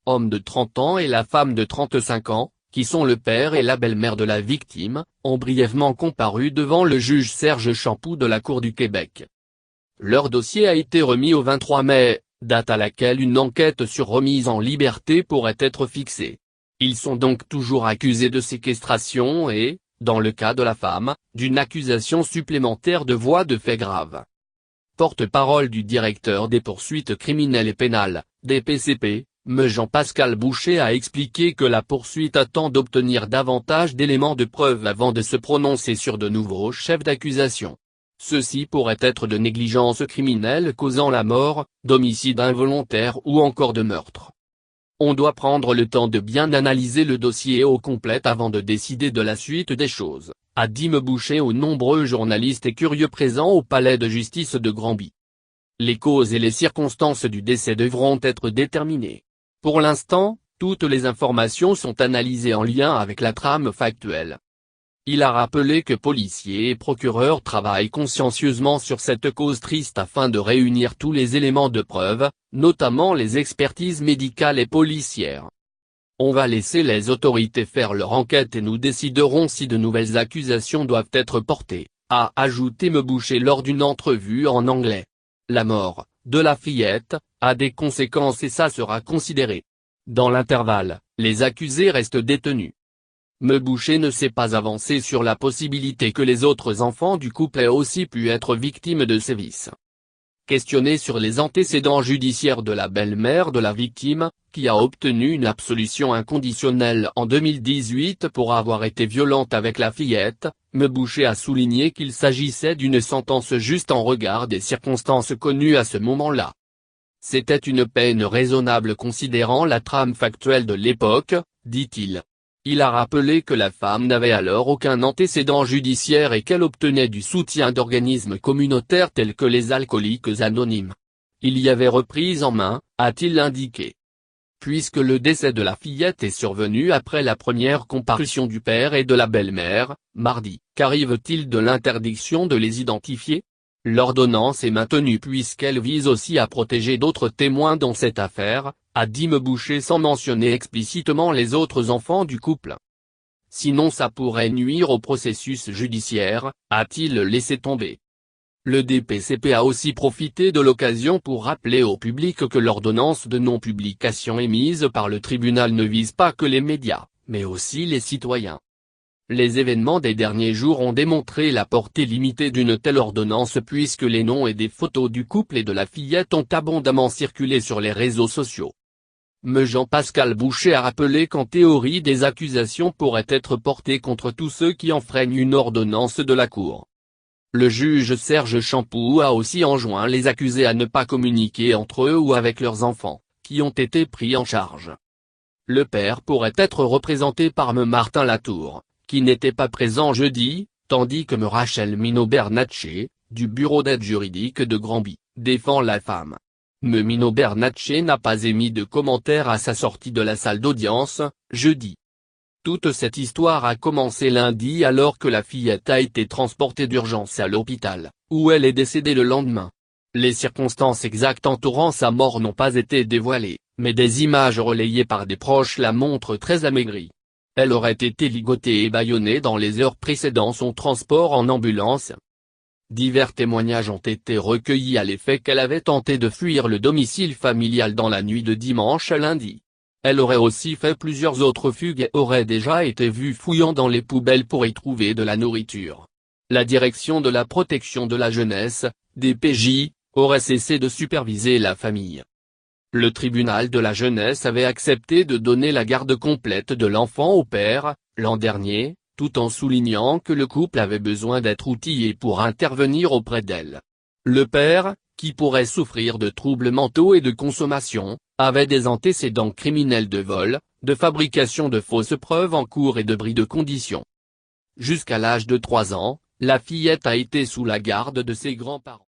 homme de 30 ans et la femme de 35 ans, qui sont le père et la belle-mère de la victime, ont brièvement comparu devant le juge Serge Champoux de la Cour du Québec. Leur dossier a été remis au 23 mai, date à laquelle une enquête sur remise en liberté pourrait être fixée. Ils sont donc toujours accusés de séquestration et, dans le cas de la femme, d'une accusation supplémentaire de voies de fait grave. Porte-parole du directeur des poursuites criminelles et pénales, DPCP, M. Jean-Pascal Boucher a expliqué que la poursuite attend d'obtenir davantage d'éléments de preuve avant de se prononcer sur de nouveaux chefs d'accusation. Ceux-ci pourraient être de négligence criminelle causant la mort, d'homicide involontaire ou encore de meurtre. On doit prendre le temps de bien analyser le dossier au complet avant de décider de la suite des choses, a dit M. Boucher aux nombreux journalistes et curieux présents au palais de justice de Granby. Les causes et les circonstances du décès devront être déterminées. Pour l'instant, toutes les informations sont analysées en lien avec la trame factuelle. Il a rappelé que policiers et procureurs travaillent consciencieusement sur cette cause triste afin de réunir tous les éléments de preuve, notamment les expertises médicales et policières. On va laisser les autorités faire leur enquête et nous déciderons si de nouvelles accusations doivent être portées, a ajouté M. Boucher lors d'une entrevue en anglais. La mort de la fillette a des conséquences et ça sera considéré. Dans l'intervalle, les accusés restent détenus. M. Boucher ne s'est pas avancé sur la possibilité que les autres enfants du couple aient aussi pu être victimes de sévices. Questionné sur les antécédents judiciaires de la belle-mère de la victime, qui a obtenu une absolution inconditionnelle en 2018 pour avoir été violente avec la fillette, M. Boucher a souligné qu'il s'agissait d'une sentence juste en regard des circonstances connues à ce moment-là. C'était une peine raisonnable considérant la trame factuelle de l'époque, dit-il. Il a rappelé que la femme n'avait alors aucun antécédent judiciaire et qu'elle obtenait du soutien d'organismes communautaires tels que les Alcooliques Anonymes. Il y avait reprise en main, a-t-il indiqué. Puisque le décès de la fillette est survenu après la première comparution du père et de la belle-mère, mardi, qu'arrive-t-il de l'interdiction de les identifier ? L'ordonnance est maintenue puisqu'elle vise aussi à protéger d'autres témoins dans cette affaire, a dit M. Boucher sans mentionner explicitement les autres enfants du couple. Sinon ça pourrait nuire au processus judiciaire, a-t-il laissé tomber. Le DPCP a aussi profité de l'occasion pour rappeler au public que l'ordonnance de non-publication émise par le tribunal ne vise pas que les médias, mais aussi les citoyens. Les événements des derniers jours ont démontré la portée limitée d'une telle ordonnance puisque les noms et des photos du couple et de la fillette ont abondamment circulé sur les réseaux sociaux. M. Jean-Pascal Boucher a rappelé qu'en théorie des accusations pourraient être portées contre tous ceux qui enfreignent une ordonnance de la Cour. Le juge Serge Champoux a aussi enjoint les accusés à ne pas communiquer entre eux ou avec leurs enfants, qui ont été pris en charge. Le père pourrait être représenté par M. Martin Latour, qui n'était pas présent jeudi, tandis que M. Rachel Minot-Bernatchez, du bureau d'aide juridique de Granby, défend la femme. M. Minot-Bernatchez n'a pas émis de commentaire à sa sortie de la salle d'audience, jeudi. Toute cette histoire a commencé lundi alors que la fillette a été transportée d'urgence à l'hôpital, où elle est décédée le lendemain. Les circonstances exactes entourant sa mort n'ont pas été dévoilées, mais des images relayées par des proches la montrent très amaigrie. Elle aurait été ligotée et bâillonnée dans les heures précédant son transport en ambulance. Divers témoignages ont été recueillis à l'effet qu'elle avait tenté de fuir le domicile familial dans la nuit de dimanche à lundi. Elle aurait aussi fait plusieurs autres fugues et aurait déjà été vue fouillant dans les poubelles pour y trouver de la nourriture. La direction de la protection de la jeunesse, DPJ, aurait cessé de superviser la famille. Le tribunal de la jeunesse avait accepté de donner la garde complète de l'enfant au père, l'an dernier, tout en soulignant que le couple avait besoin d'être outillé pour intervenir auprès d'elle. Le père, qui pourrait souffrir de troubles mentaux et de consommation, avait des antécédents criminels de vol, de fabrication de fausses preuves en cours et de bris de conditions. Jusqu'à l'âge de 3 ans, la fillette a été sous la garde de ses grands-parents.